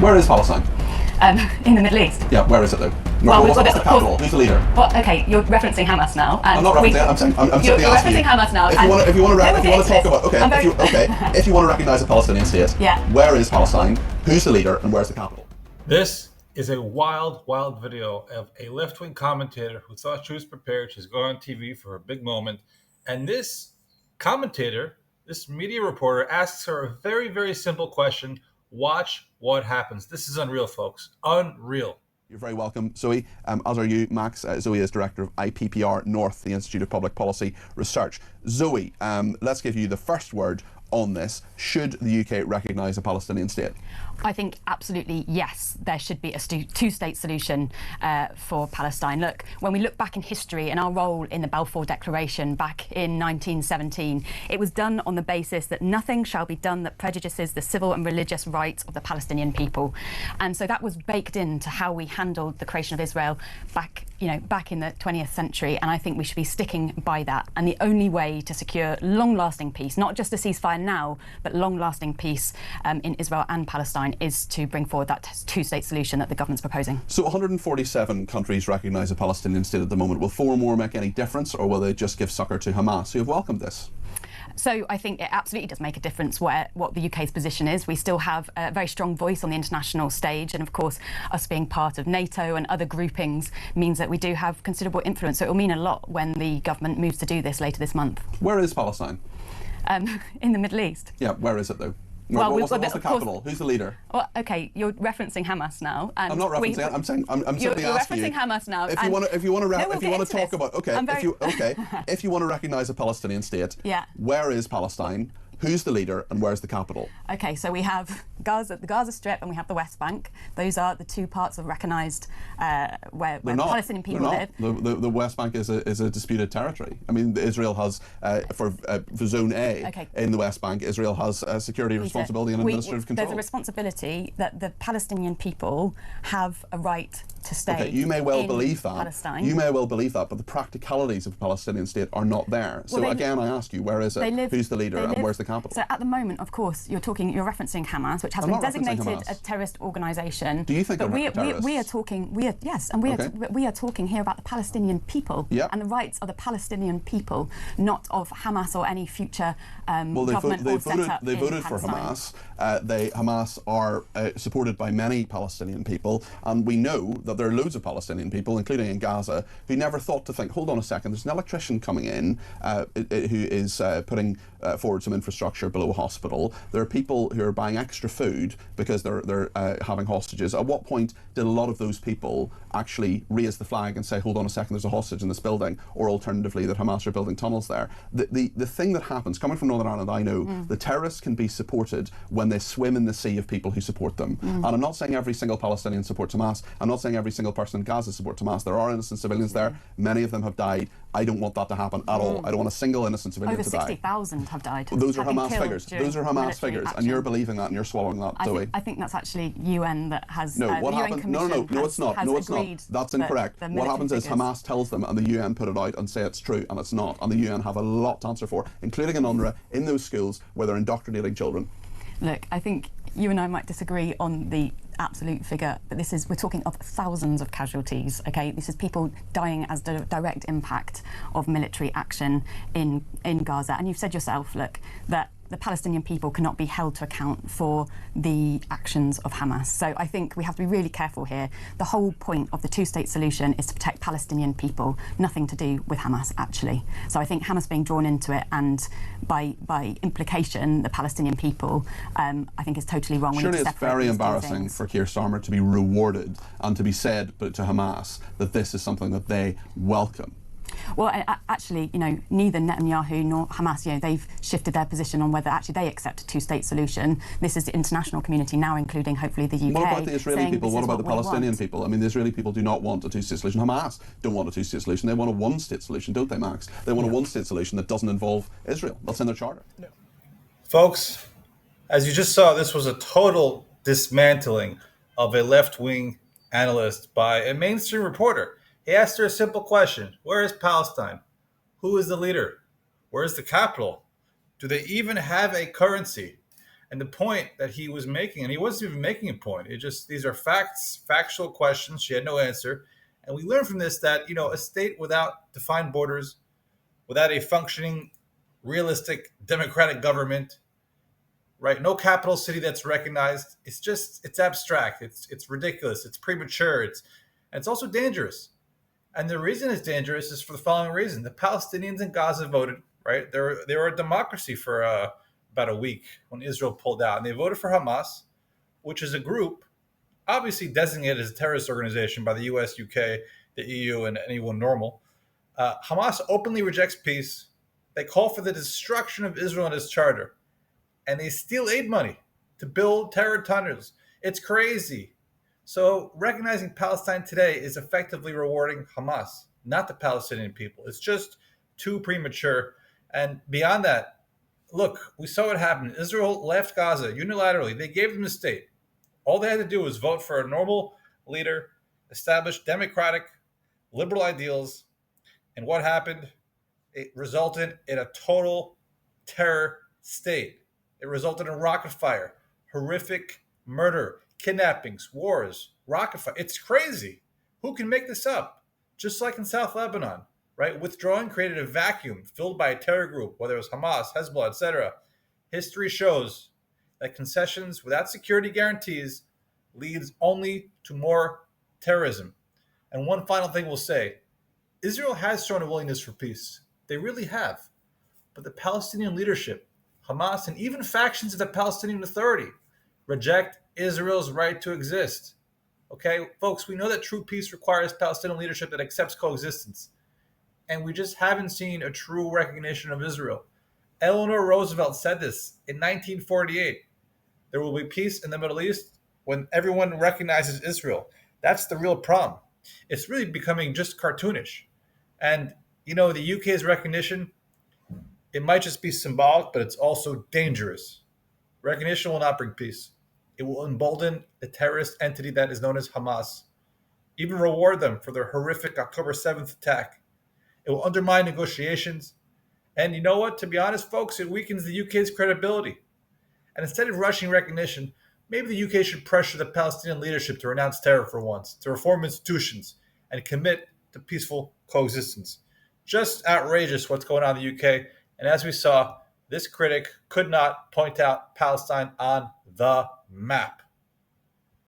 Where is Palestine? In the Middle East. Yeah, where is it though? Well, What's the capital? Who's the leader? Well, okay, you're referencing Hamas now. And I'm not referencing. I'm you're simply asking referencing you. Hamas now. If you want to talk about if you want to recognise a Palestinian state, Yeah. Where is Palestine? Who's the leader? And where's the capital? This is a wild video of a left-wing commentator who thought she was prepared. She's going on TV for her big moment. And this commentator, this media reporter, asks her a very, very simple question. Watch what happens. This is unreal, folks. Unreal. You're very welcome, Zoe. As are you, Max. Zoe is director of IPPR North, the Institute of Public Policy Research. Zoe, let's give you the first word on this. Should the UK recognise a Palestinian state? I think absolutely yes, there should be a two-state solution for Palestine. Look, when we look back in history and our role in the Balfour Declaration back in 1917, it was done on the basis that nothing shall be done that prejudices the civil and religious rights of the Palestinian people. And so that was baked into how we handled the creation of Israel back in the 20th century. And I think we should be sticking by that. And the only way to secure long-lasting peace, not just a ceasefire now, but long-lasting peace in Israel and Palestine, is to bring forward that two-state solution that the government's proposing. So 147 countries recognise a Palestinian state at the moment. Will 4 more make any difference, or will they just give succor to Hamas, who have welcomed this? So I think it absolutely does make a difference what the UK's position is. We still have a very strong voice on the international stage, and of course us being part of NATO and other groupings means that we do have considerable influence. So it will mean a lot when the government moves to do this later this month. Where is Palestine? In the Middle East. Yeah, where is it though? Well, what's the capital? Who's the leader? Well, okay, you're referencing Hamas now. And I'm not referencing it. I'm saying I'm simply asking you. You're referencing Hamas now. If you want to talk about if you want to recognise a Palestinian state, yeah. Where is Palestine? Who's the leader and where's the capital? Okay, so we have the Gaza Strip and we have the West Bank. Those are the two parts of recognised where Palestinian people live. The West Bank is a disputed territory. I mean, Israel has for Zone A in the West Bank, Israel has security responsibility and administrative control. There's a responsibility that the Palestinian people have a right to stay. Okay, you may well believe that. Palestine. You may well believe that, but the practicalities of a Palestinian state are not there. So again, I ask you, where is it? Who's the leader and where's the capital? So at the moment, of course, you're referencing Hamas, which has been designated a terrorist organisation. Do you think they're terrorists? We are talking here about the Palestinian people and the rights of the Palestinian people, not of Hamas or any future government or setup. They voted for Hamas. Hamas are supported by many Palestinian people, and we know that there are loads of Palestinian people, including in Gaza, who never thought to think, hold on a second, there's an electrician coming in who is putting forward some infrastructure below a hospital. There are people who are buying extra food because they're having hostages. At what point did a lot of those people actually raise the flag and say, hold on a second, there's a hostage in this building, or alternatively that Hamas are building tunnels there? The thing that happens, coming from Northern Ireland, I know the terrorists can be supported when they swim in the sea of people who support them. And I'm not saying every single Palestinian supports Hamas. I'm not saying every single person in Gaza supports Hamas. There are innocent civilians there. Many of them have died. I don't want that to happen at all. I don't want a single innocent civilian to die. Over 60,000 have died. Those are Hamas figures. Those are Hamas figures, and you're believing that and you're swallowing that, Zoe. I think that's actually UN that has. No, what happened? No, it's not. No, it's not. That's incorrect. What happens is Hamas tells them, and the UN put it out and say it's true, and it's not. And the UN have a lot to answer for, including in UNRWA, in those schools where they're indoctrinating children. Look, I think you and I might disagree on the absolute figure, but we're talking of thousands of casualties. Okay, this is people dying as the direct impact of military action in Gaza. And you've said yourself, look, that the Palestinian people cannot be held to account for the actions of Hamas. So I think we have to be really careful here. The whole point of the two-state solution is to protect Palestinian people, nothing to do with Hamas, actually. So I think Hamas being drawn into it, and by implication, the Palestinian people, I think is totally wrong. Surely it's very embarrassing for Keir Starmer to be rewarded and to be said to Hamas that this is something that they welcome. Well, actually, neither Netanyahu nor Hamas, they've shifted their position on whether actually they accept a two-state solution. This is the international community now, including hopefully the UK. What about the Israeli people? What about the Palestinian people? I mean, the Israeli people do not want a two-state solution. Hamas don't want a two-state solution. They want a one-state solution, don't they, Max? They want a one-state solution that doesn't involve Israel. That's in their charter. No. Folks, as you just saw, this was a total dismantling of a left-wing analyst by a mainstream reporter. He asked her a simple question. Where is Palestine? Who is the leader? Where is the capital? Do they even have a currency? And the point that he was making, and he wasn't even making a point, these are facts, factual questions. She had no answer. And we learned from this that, a state without defined borders, without a functioning, realistic, democratic government, right? No capital city that's recognized. It's abstract. It's ridiculous. It's premature. And it's also dangerous. And the reason it's dangerous is for the following reason. The Palestinians in Gaza voted, right? They were a democracy for about a week when Israel pulled out. And they voted for Hamas, which is a group obviously designated as a terrorist organization by the US, UK, the EU, and anyone normal. Hamas openly rejects peace. They call for the destruction of Israel and its charter. And they steal aid money to build terror tunnels. It's crazy. So recognizing Palestine today is effectively rewarding Hamas, not the Palestinian people. It's just too premature. And beyond that, look, we saw what happened. Israel left Gaza unilaterally. They gave them the state. All they had to do was vote for a normal leader, establish democratic, liberal ideals. And what happened? It resulted in a total terror state. It resulted in rocket fire, horrific murder, kidnappings, wars, rocket fire. It's crazy. Who can make this up? Just like in South Lebanon, right? Withdrawing created a vacuum filled by a terror group, whether it was Hamas, Hezbollah, etc. History shows that concessions without security guarantees leads only to more terrorism. And one final thing we'll say, Israel has shown a willingness for peace. They really have. But the Palestinian leadership, Hamas, and even factions of the Palestinian Authority reject Israel's right to exist. Okay, folks, we know that true peace requires Palestinian leadership that accepts coexistence. And we just haven't seen a true recognition of Israel. Eleanor Roosevelt said this in 1948. There will be peace in the Middle East when everyone recognizes Israel. That's the real problem. It's really becoming just cartoonish. And, the UK's recognition, it might just be symbolic, but it's also dangerous. Recognition will not bring peace. It will embolden the terrorist entity that is known as Hamas, even reward them for their horrific October 7th attack. It will undermine negotiations. And you know what? To be honest, folks, it weakens the UK's credibility. And instead of rushing recognition, maybe the UK should pressure the Palestinian leadership to renounce terror for once, to reform institutions, and commit to peaceful coexistence. Just outrageous what's going on in the UK. And as we saw, this critic could not point out Palestine on the map.